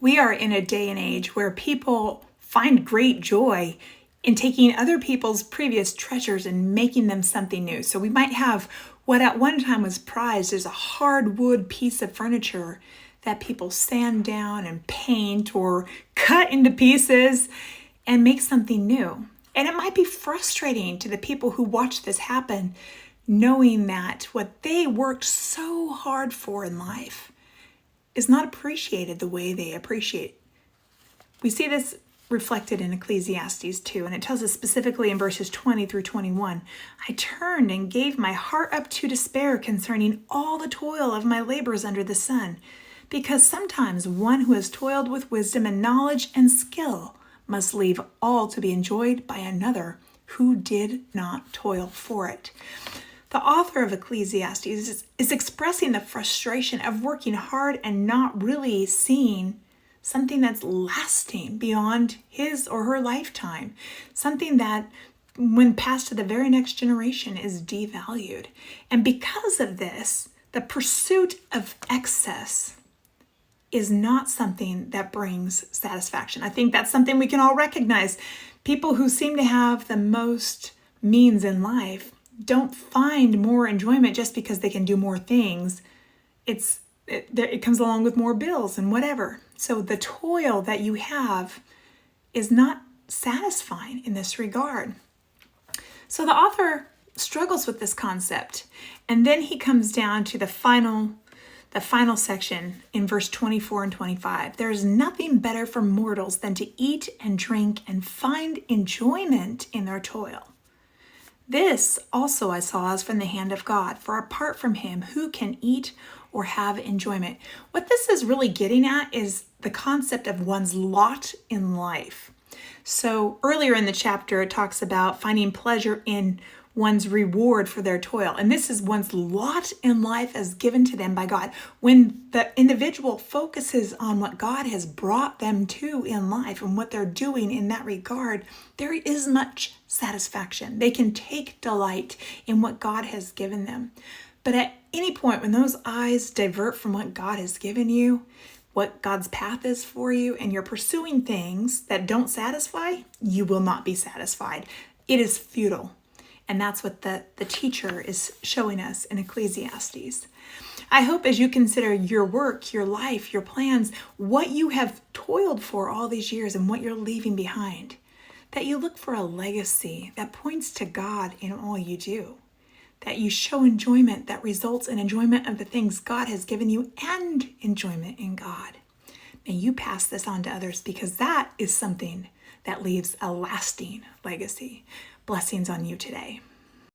We are in a day and age where people find great joy in taking other people's previous treasures and making them something new. So we might have what at one time was prized as a hardwood piece of furniture that people sand down and paint or cut into pieces and make something new. And it might be frustrating to the people who watch this happen, knowing that what they worked so hard for in life is not appreciated the way they appreciate. We see this reflected in Ecclesiastes 2, and it tells us specifically in verses 20 through 21, I turned and gave my heart up to despair concerning all the toil of my labors under the sun, because sometimes one who has toiled with wisdom and knowledge and skill must leave all to be enjoyed by another who did not toil for it. The author of Ecclesiastes is expressing the frustration of working hard and not really seeing something that's lasting beyond his or her lifetime, something that when passed to the very next generation is devalued. And because of this, the pursuit of excess is not something that brings satisfaction. I think that's something we can all recognize. People who seem to have the most means in life don't find more enjoyment just because they can do more things. It comes along with more bills and whatever. So the toil that you have is not satisfying in this regard. So the author struggles with this concept. And then he comes down to the final section in verse 24 and 25. There is nothing better for mortals than to eat and drink and find enjoyment in their toil. This also I saw as from the hand of God, for apart from him, who can eat or have enjoyment? What this is really getting at is the concept of one's lot in life. So earlier in the chapter, it talks about finding pleasure in one's reward for their toil. And this is one's lot in life as given to them by God. When the individual focuses on what God has brought them to in life and what they're doing in that regard, there is much satisfaction. They can take delight in what God has given them. But at any point when those eyes divert from what God has given you, what God's path is for you, and you're pursuing things that don't satisfy, you will not be satisfied. It is futile. And that's what the teacher is showing us in Ecclesiastes. I hope as you consider your work, your life, your plans, what you have toiled for all these years and what you're leaving behind, that you look for a legacy that points to God in all you do, that you show enjoyment that results in enjoyment of the things God has given you and enjoyment in God. May you pass this on to others because that is something that leaves a lasting legacy. Blessings on you today.